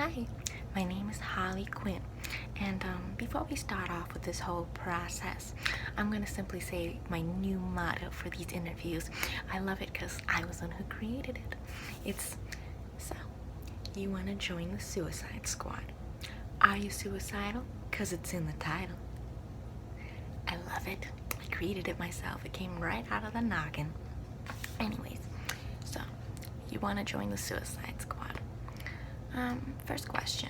Hi, my name is Harley Quinn, and before we start off with this whole process, I'm gonna simply say my new motto for these interviews. I love it because I was the one who created it. It's so, you want to join the Suicide Squad. Are you suicidal? Because it's in the title. I love it. I created it myself. It came right out of the noggin. Anyways, so you want to join the Suicide Squad. First question.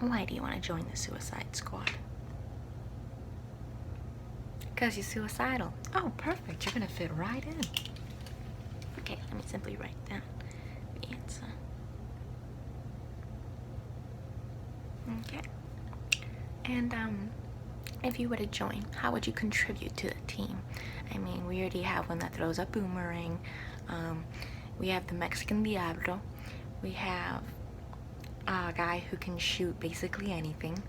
Why do you want to join the Suicide Squad? Because you're suicidal. Oh, perfect. You're going to fit right in. Okay, let me simply write down the answer. Okay. And, if you were to join, how would you contribute to the team? I mean, we already have one that throws a boomerang. We have the Mexican Diablo. We have a guy who can shoot basically anything.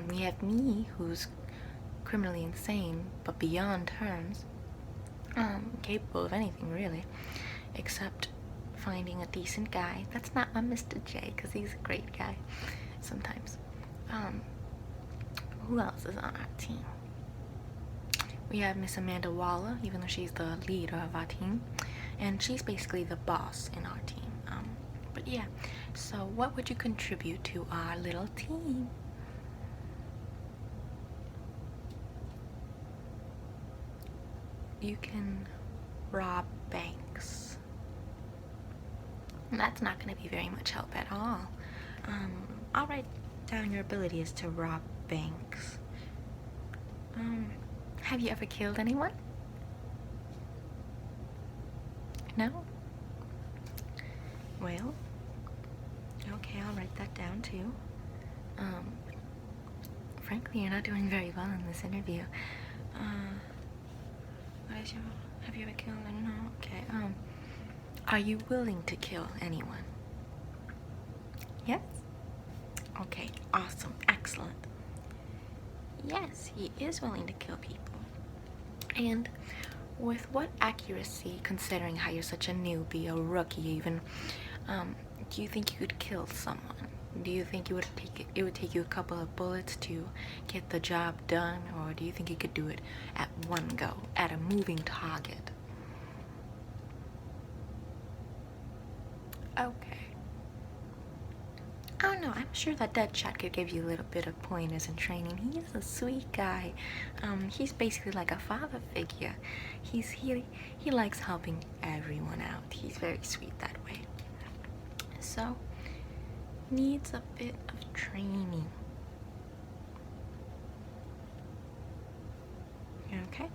We have me, who's criminally insane, but beyond terms. Capable of anything, really. Except finding a decent guy. That's not my Mr. J, because he's a great guy sometimes. Who else is on our team? We have Miss Amanda Waller, even though she's the leader of our team. And she's basically the boss in our team. But yeah, so what would you contribute to our little team? You can rob banks. That's not going to be very much help at all. I'll write down your ability is to rob banks. Have you ever killed anyone? No? Well, okay, I'll write that down too. Frankly, you're not doing very well in this interview. Have you ever killed anyone? No? Okay, are you willing to kill anyone? Yes? Okay, awesome, excellent. Yes, he is willing to kill people. And with what accuracy, considering how you're such a newbie, a rookie even, do you think you could kill someone? Do you think it would take you a couple of bullets to get the job done, or do you think you could do it at one go, at a moving target? Okay. Oh no, I'm sure that Deadshot could give you a little bit of pointers and training. He is a sweet guy. He's basically like a father figure. He likes helping everyone out. He's very sweet that way. So, needs a bit of training. Okay?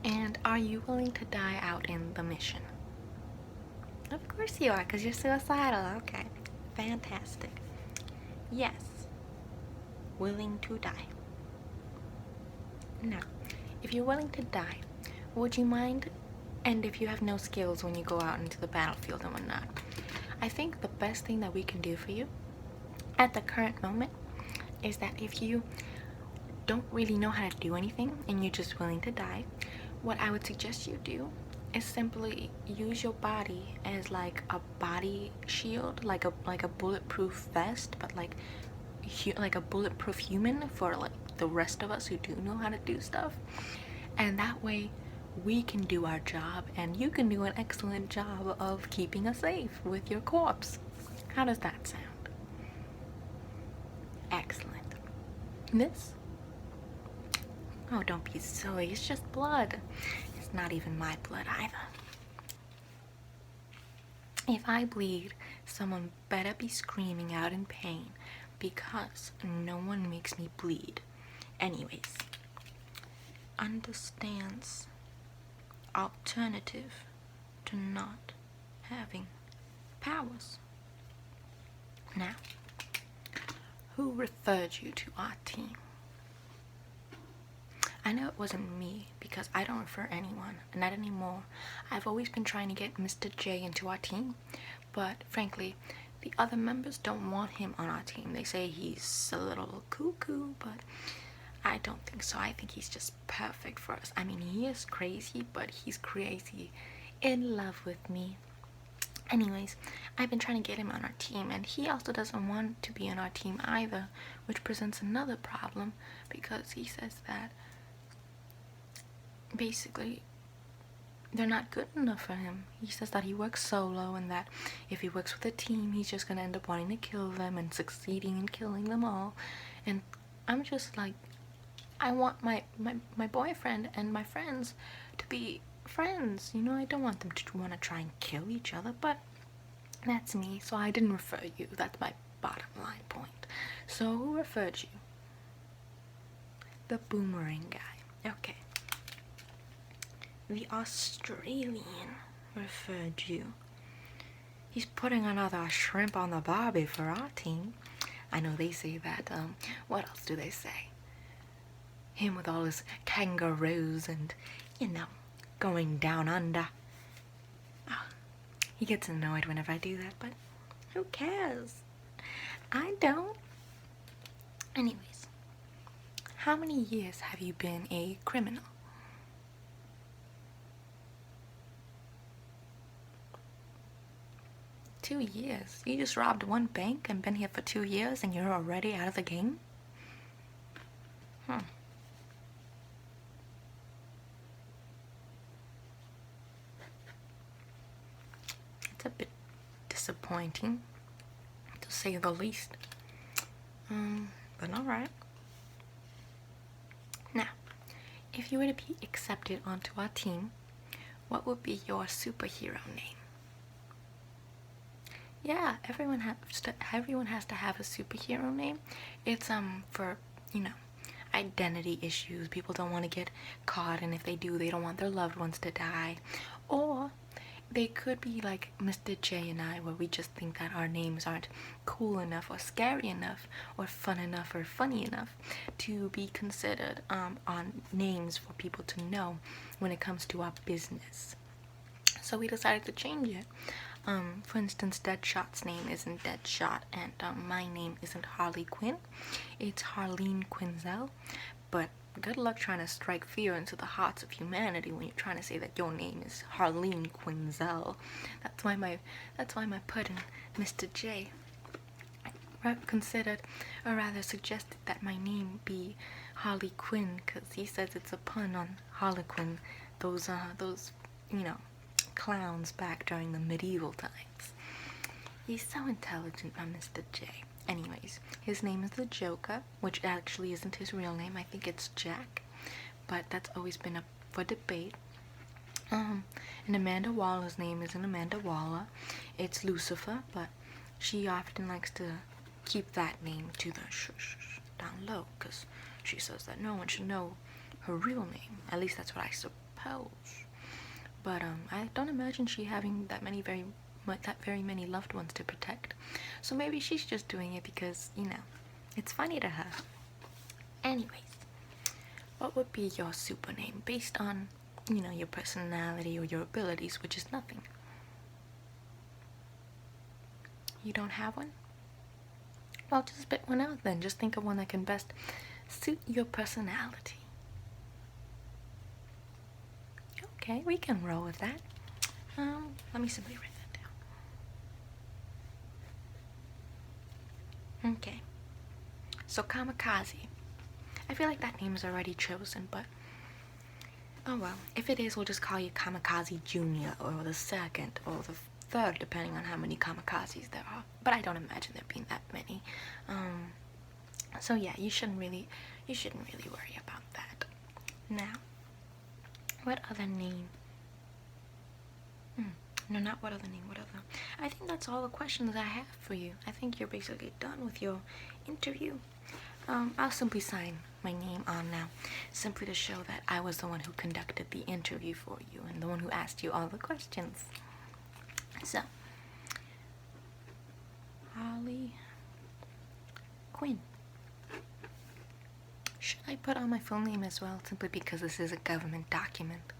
And are you willing to die out in the mission? Of course you are, because you're suicidal. Okay, fantastic. Yes, willing to die. Now, if you're willing to die, would you mind? And if you have no skills when you go out into the battlefield and whatnot, I think the best thing that we can do for you at the current moment is that if you don't really know how to do anything and you're just willing to die, what I would suggest you do is simply use your body as like a body shield, like a bulletproof vest, but like a bulletproof human for like the rest of us who do know how to do stuff. And that way we can do our job and you can do an excellent job of keeping us safe with your corpse. How does that sound? Excellent. This? Oh, don't be silly. It's just blood. It's not even my blood either. If I bleed, someone better be screaming out in pain because no one makes me bleed. Anyways, understands alternative to not having powers. Now, who referred you to our team? I know it wasn't me because I don't refer anyone, not anymore. I've always been trying to get Mr. J into our team, but frankly, the other members don't want him on our team. They say he's a little cuckoo, but I don't think so. I think he's just perfect for us. I mean, he is crazy, but he's crazy in love with me. Anyways, I've been trying to get him on our team, and he also doesn't want to be on our team either, which presents another problem because he says that basically they're not good enough for him. He says that he works solo and that if he works with a team, he's just gonna end up wanting to kill them and succeeding in killing them all. And I'm just like, I want my boyfriend and my friends to be friends. You know, I don't want them to want to try and kill each other, but that's me, so I didn't refer you. That's my bottom line point. So who referred you? The boomerang guy. Okay. The Australian referred you. He's putting another shrimp on the barbie for our team. I know they say that. What else do they say? Him with all his kangaroos and, you know, going down under. Oh, he gets annoyed whenever I do that, but who cares? I don't. Anyways, how many years have you been a criminal? 2 years? You just robbed one bank and been here for 2 years and you're already out of the game? It's a bit disappointing, to say the least. But alright. Now, if you were to be accepted onto our team, what would be your superhero name? Yeah, everyone has to have a superhero name. It's for, you know, identity issues. People don't want to get caught, and if they do, they don't want their loved ones to die. Or they could be like Mr. J and I, where we just think that our names aren't cool enough or scary enough or fun enough or funny enough to be considered on names for people to know when it comes to our business. So we decided to change it. For instance, Deadshot's name isn't Deadshot, and my name isn't Harley Quinn. It's Harleen Quinzel. But good luck trying to strike fear into the hearts of humanity when you're trying to say that your name is Harleen Quinzel. That's why my put in Mr. J considered, or rather suggested, that my name be Harley Quinn, because he says it's a pun on Harlequin, those you know, clowns back during the medieval times. He's so intelligent, my Mr. J. Anyways, his name is the Joker, which actually isn't his real name. I think it's Jack, but that's always been up for debate. And Amanda Waller's name isn't Amanda Waller. It's Lucifer, but she often likes to keep that name to the down low, because she says that no one should know her real name. At least that's what I suppose. But I don't imagine she having that very many loved ones to protect. So maybe she's just doing it because, you know, it's funny to her. Anyways, what would be your super name based on, you know, your personality or your abilities, which is nothing? You don't have one? Well, just spit one out then. Just think of one that can best suit your personality. Okay, we can roll with that. Let me simply write that down. Okay. So Kamikaze. I feel like that name is already chosen, but oh well. If it is, we'll just call you Kamikaze Jr. or the second or the third, depending on how many Kamikazes there are. But I don't imagine there being that many. So yeah, you shouldn't really worry about that. Now, what other name? No, not what other name, what other? I think that's all the questions I have for you. I think you're basically done with your interview. I'll simply sign my name on now, simply to show that I was the one who conducted the interview for you and the one who asked you all the questions. So, Harley Quinn. Should I put on my full name as well, simply because this is a government document?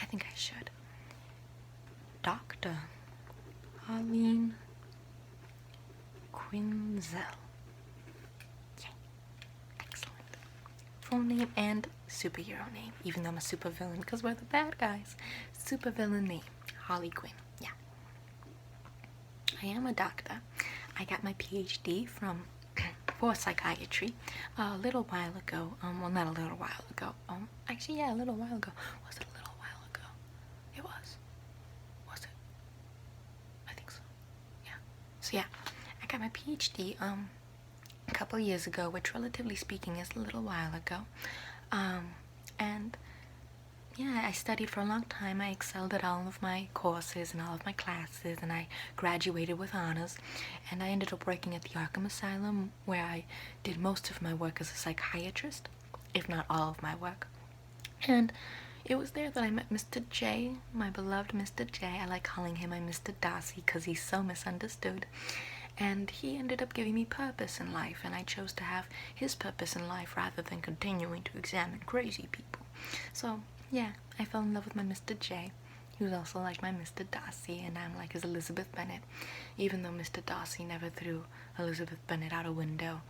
I think I should. Dr. Harleen Quinzel. Yeah. Excellent. Full name and superhero name, even though I'm a supervillain, because we're the bad guys. Supervillain name, Harley Quinn. Yeah. I am a doctor. I got my PhD from for psychiatry a little while ago. Well, not a little while ago. Actually, yeah, a little while ago. Was it a little while ago? It was. Was it? I think so. Yeah. So yeah, I got my PhD a couple years ago, which relatively speaking is a little while ago. And yeah, I studied for a long time. I excelled at all of my courses and all of my classes, and I graduated with honors. And I ended up working at the Arkham Asylum, where I did most of my work as a psychiatrist, if not all of my work. And it was there that I met Mr. J, my beloved Mr. J. I like calling him my Mr. Darcy because he's so misunderstood. And he ended up giving me purpose in life, and I chose to have his purpose in life rather than continuing to examine crazy people. So yeah, I fell in love with my Mr. J. He was also like my Mr. Darcy, and I'm like his Elizabeth Bennet, even though Mr. Darcy never threw Elizabeth Bennet out a window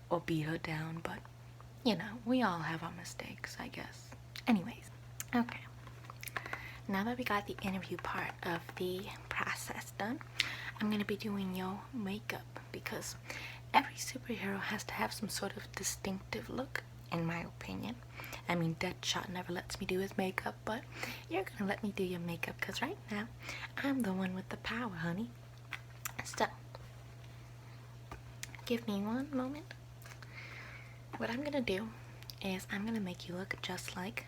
or beat her down, but, you know, we all have our mistakes, I guess. Anyways, okay. Now that we got the interview part of the process done, I'm going to be doing your makeup, because every superhero has to have some sort of distinctive look, in my opinion. I mean, Deadshot never lets me do his makeup, but you're gonna let me do your makeup, because right now, I'm the one with the power, honey. So, give me one moment. What I'm gonna do is I'm gonna make you look just like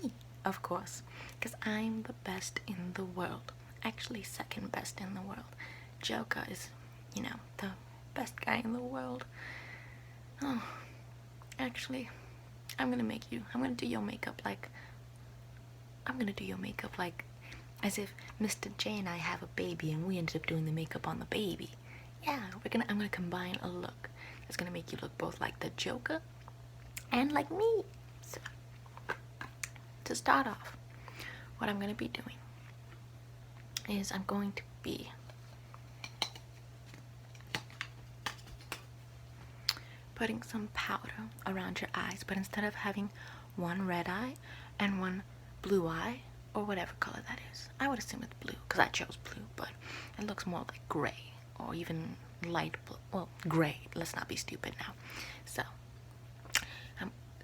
me, of course, because I'm the best in the world. Actually, second best in the world. Joker is, you know, the best guy in the world. Oh, actually, I'm gonna do your makeup like, as if Mr. J and I have a baby and we ended up doing the makeup on the baby. Yeah, I'm gonna combine a look that's gonna make you look both like the Joker and like me. So, to start off, what I'm gonna be doing is I'm going to be putting some powder around your eyes, but instead of having one red eye and one blue eye, or whatever color that is, I would assume it's blue because I chose blue, but it looks more like gray or even light blue. Well, gray. Let's not be stupid now. So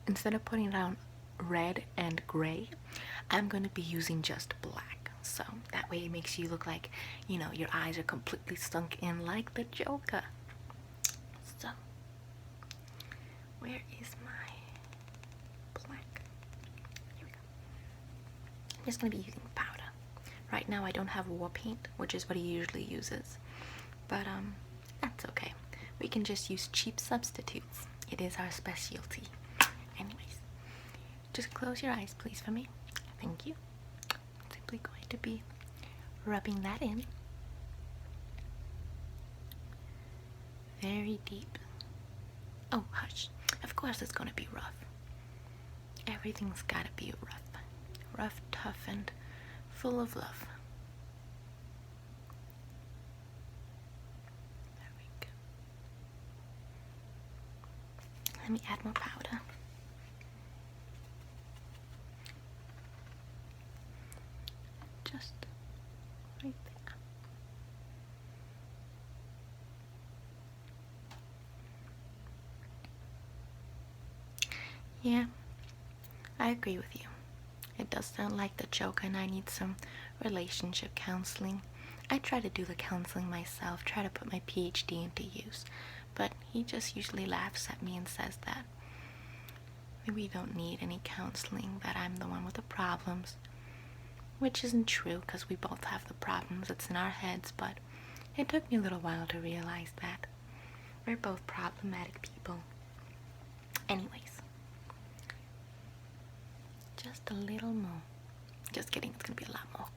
instead of putting down red and gray, I'm going to be using just black. So that way it makes you look like, you know, your eyes are completely sunk in like the Joker. So where is my black? Here we go. I'm just going to be using powder. Right now I don't have war paint, which is what he usually uses. But that's okay. We can just use cheap substitutes. It is our specialty. Anyways, just close your eyes, please, for me. Thank you. I'm simply going to be rubbing that in. Very deep. Oh, hush. Of course it's gonna be rough. Everything's gotta be rough. Rough, tough, and full of love. There we go. Let me add more powder. Just right there. Yeah, I agree with you. It does sound like the Joker, and I need some relationship counseling. I try to do the counseling myself, try to put my PhD into use, but he just usually laughs at me and says that we don't need any counseling, that I'm the one with the problems, which isn't true because we both have the problems. It's in our heads, but it took me a little while to realize that we're both problematic people. Anyways, just a little more. Just kidding, it's gonna be a lot more.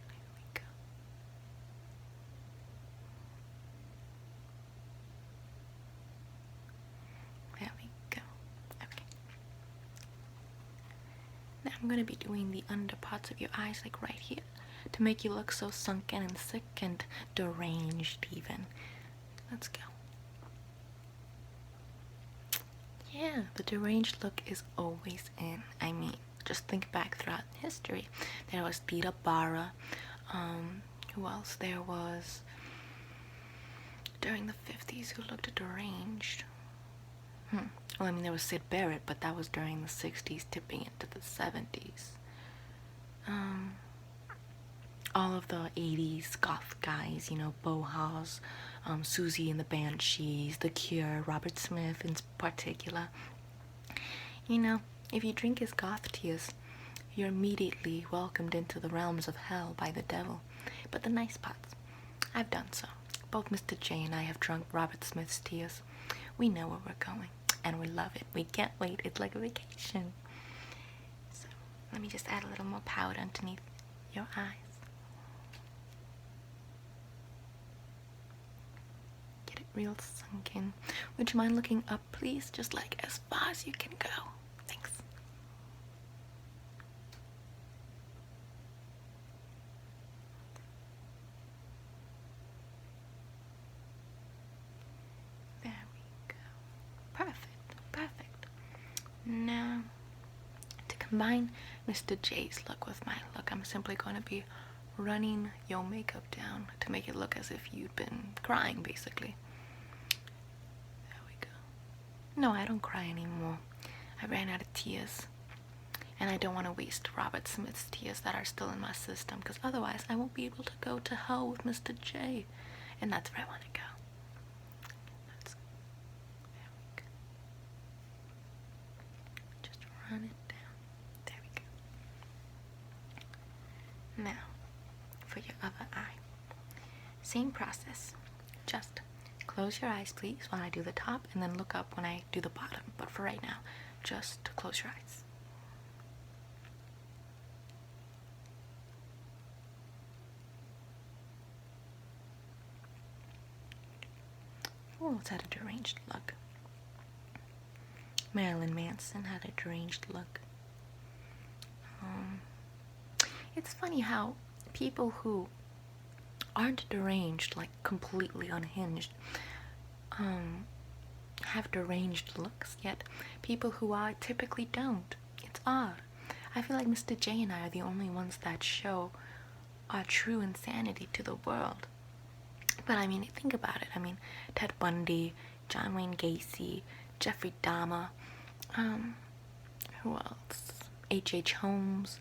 There we go. There we go. Okay. Now I'm gonna be doing the under parts of your eyes, like right here, to make you look so sunken and sick and deranged even. Let's go. Yeah, the deranged look is always in. I mean, just think back throughout history. There was Theta Bara, Who else? There was, during the 50s, who looked deranged. Well, I mean, there was Sid Barrett, but that was during the 60s, tipping into the 70s. All of the 80s goth guys, you know, Bohas, Susie and the Banshees, The Cure, Robert Smith in particular. You know, if you drink his goth tears, you're immediately welcomed into the realms of hell by the devil. But the nice parts, I've done so. Both Mr. J and I have drunk Robert Smith's tears. We know where we're going, and we love it. We can't wait. It's like a vacation. So, let me just add a little more powder underneath your eyes. Get it real sunken. Would you mind looking up, please? Just like as far as you can go. Thanks. There we go. Perfect, perfect. Now, to combine Mr. J's look with my look, I'm simply going to be running your makeup down to make it look as if you'd been crying, basically. There we go. No, I don't cry anymore. I ran out of tears. And I don't want to waste Robert Smith's tears that are still in my system, because otherwise I won't be able to go to hell with Mr. J. And that's where I want to go. There we go. Just run it down. There we go. Now, for your other eye. Same process. Just close your eyes, please, while I do the top, and then look up when I do the bottom. But for right now, just close your eyes. Oh, it's had a deranged look. Marilyn Manson had a deranged look. It's funny how people who aren't deranged, like completely unhinged, have deranged looks, yet people who are typically don't. It's odd. I feel like Mr. J and I are the only ones that show our true insanity to the world. But I mean, think about it. I mean, Ted Bundy, John Wayne Gacy, Jeffrey Dahmer, who else? H.H. Holmes.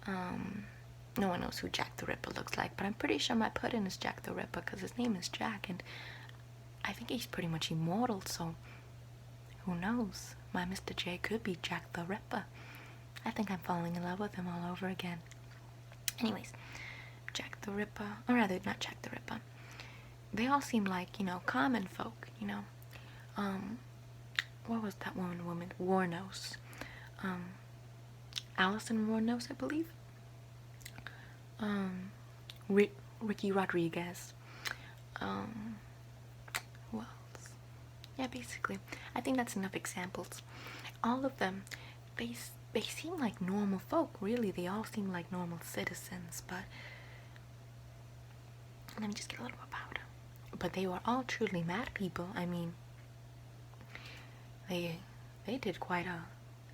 No one knows who Jack the Ripper looks like, but I'm pretty sure my puddin' is Jack the Ripper because his name is Jack, and I think he's pretty much immortal, so who knows? My Mr. J could be Jack the Ripper. I think I'm falling in love with him all over again. Anyways, Jack the Ripper, or rather, not Jack the Ripper. They all seem like, you know, common folk, you know. What was that woman? Warnos. Allison Warnos, I believe. Ricky Rodriguez. Who else? Yeah, basically. I think that's enough examples. All of them, they seem like normal folk, really. They all seem like normal citizens, but let me just get a little more powder. But they were all truly mad people. I mean, they did quite a,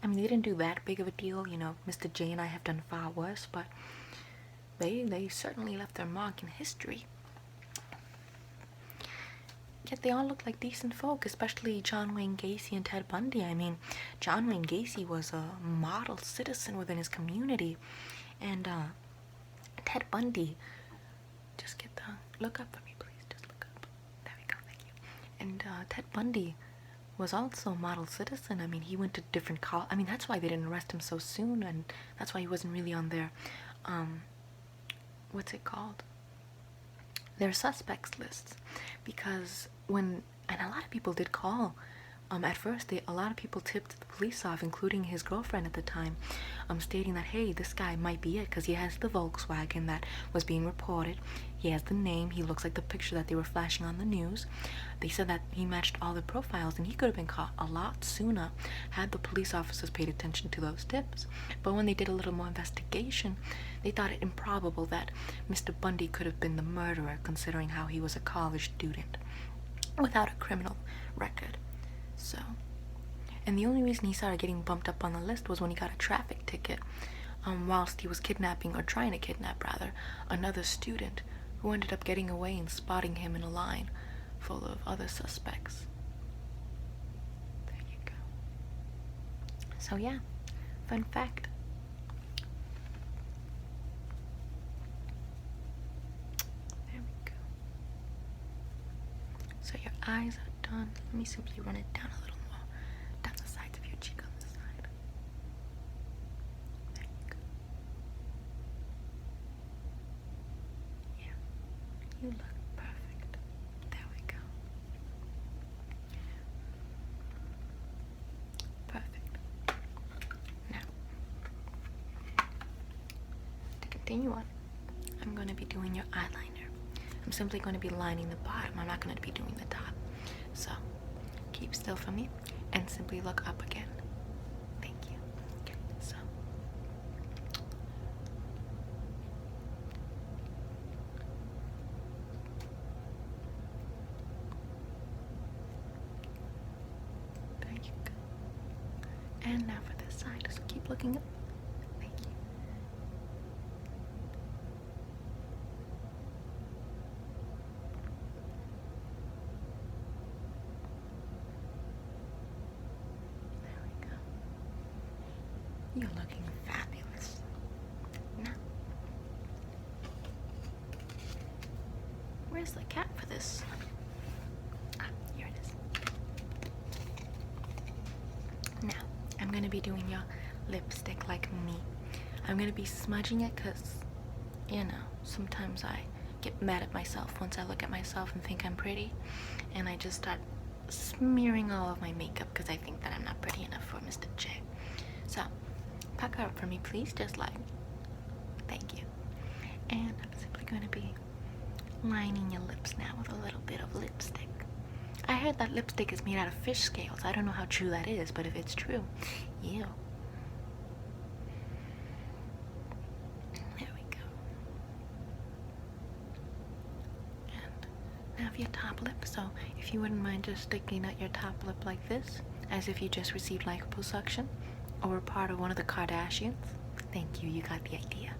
I mean, they didn't do that big of a deal, you know. Mr. J and I have done far worse, but they certainly left their mark in history. Yet they all look like decent folk, especially John Wayne Gacy and Ted Bundy. I mean, John Wayne Gacy was a model citizen within his community, and Ted Bundy, just get the, look up for me, please, just look up. There we go, thank you. And Ted Bundy was also a model citizen. I mean, he went to different I mean, that's why they didn't arrest him so soon, and that's why he wasn't really on their, what's it called? Their suspects lists. Because when, and a lot of people did call, at first, a lot of people tipped the police off, including his girlfriend at the time, stating that, hey, this guy might be it, because he has the Volkswagen that was being reported. He has the name. He looks like the picture that they were flashing on the news. They said that he matched all the profiles, and he could have been caught a lot sooner had the police officers paid attention to those tips. But when they did a little more investigation, they thought it improbable that Mr. Bundy could have been the murderer, considering how he was a college student without a criminal record. So, and the only reason he started getting bumped up on the list was when he got a traffic ticket whilst he was kidnapping, or trying to kidnap rather, another student who ended up getting away and spotting him in a line full of other suspects. There you go. So yeah, fun fact. There we go. So your eyes are done. Let me simply run it down a little more, down the sides of your cheek on this side. There you go. Yeah, you look perfect. There we go. Perfect. Now, to continue on, I'm going to be doing your eyeliner. I'm simply going to be lining the bottom. I'm not going to be doing the top. So, keep still for me and simply look up again. Thank you. Okay, so. There you go. And now for this side, so keep looking up. Thank you. There we go. You're looking fabulous. Now, where's the cap for this? Ah, here it is. Now, I'm going to be doing your lipstick like me. I'm going to be smudging it because, you know, sometimes I get mad at myself once I look at myself and think I'm pretty. And I just start smearing all of my makeup because I think that I'm not pretty enough for Mr. J. So, pucker up for me, please. Just like, thank you. And I'm simply going to be lining your lips now with a little bit of lipstick. I heard that lipstick is made out of fish scales. I don't know how true that is, but if it's true, ew. There we go. And now for your top lip. So if you wouldn't mind just sticking out your top lip like this, as if you just received liposuction or were part of one of the Kardashians. Thank you, you got the idea.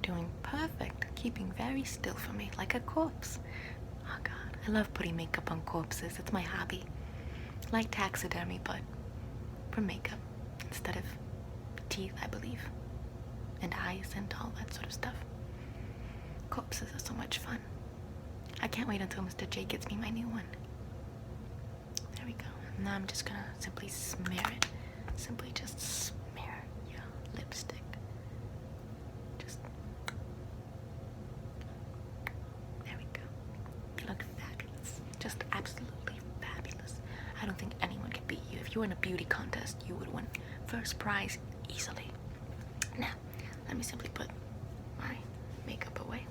Doing perfect, keeping very still for me, like a corpse. Oh God, I love putting makeup on corpses. It's my hobby. Like taxidermy, but for makeup instead of teeth, I believe, and eyes and all that sort of stuff. Corpses are so much fun. I can't wait until Mr. J gets me my new one. There we go. Now I'm just gonna simply smear it. Simply just smear your lipstick. Just absolutely fabulous. I don't think anyone could beat you. If you were in a beauty contest, you would win first prize easily. Now, let me simply put my makeup away.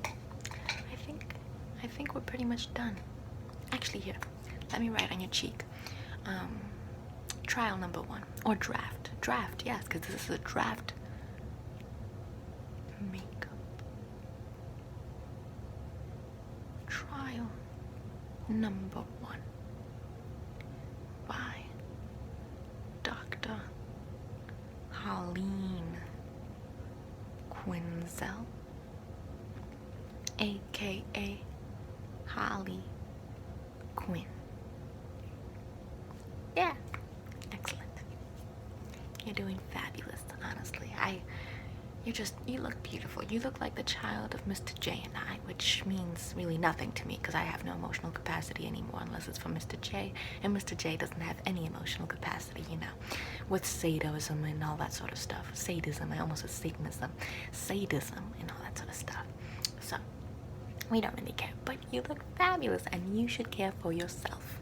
I think we're pretty much done. Actually, here, let me write on your cheek. Trial number 1, or draft. Draft, yes, because this is a draft makeup. Trial number 1 by Dr. Harley Quinn, aka Harley Quinn. Yeah, excellent. You're doing fabulous, honestly. You look beautiful. You look like the child of Mr. J and I, which means really nothing to me because I have no emotional capacity anymore unless it's for Mr. J, and Mr. J doesn't have any emotional capacity, you know, with sadism and all that sort of stuff. Sadism, I almost said Satanism. Sadism and all that sort of stuff. So, we don't really care, but you look fabulous and you should care for yourself.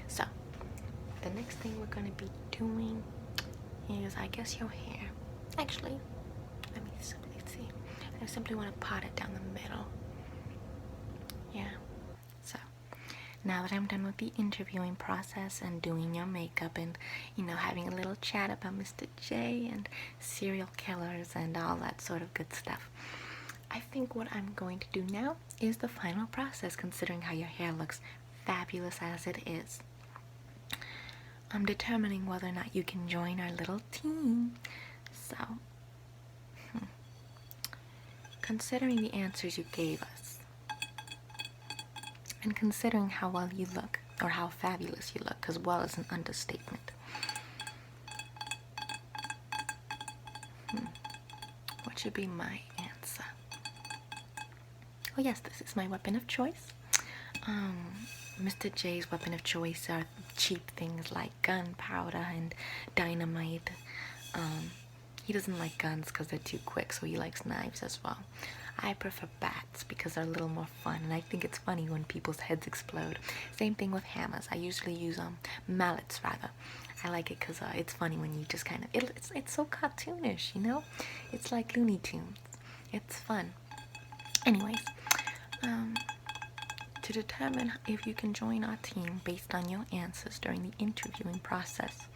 So, the next thing we're going to be doing is, I guess, your hair. Actually, let me simply see. I simply want to pot it down the middle. Yeah. So, now that I'm done with the interviewing process and doing your makeup and, you know, having a little chat about Mr. J and serial killers and all that sort of good stuff, I think what I'm going to do now is the final process, considering how your hair looks fabulous as it is. I'm determining whether or not you can join our little team. So, considering the answers you gave us, and considering how well you look, or how fabulous you look, because well is an understatement. What should be my answer? Oh yes, this is my weapon of choice. Mr. J's weapon of choice are cheap things like gunpowder and dynamite. He doesn't like guns because they're too quick, so he likes knives as well. I prefer bats because they're a little more fun, and I think it's funny when people's heads explode. Same thing with hammers. I usually use mallets rather. I like it because it's funny when you just kind of it's so cartoonish, you know. It's like Looney Tunes. It's fun. Anyways, to determine if you can join our team based on your answers during the interviewing process,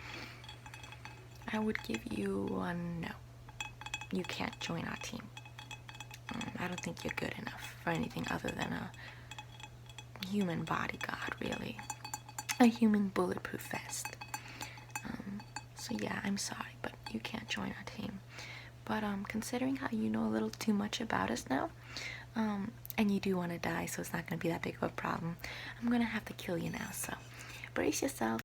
I would give you a no. You can't join our team. I don't think you're good enough for anything other than a human bodyguard, really. A human bulletproof vest. So yeah, I'm sorry, but you can't join our team. But considering how you know a little too much about us now, and you do want to die, so it's not going to be that big of a problem, I'm going to have to kill you now, so brace yourself.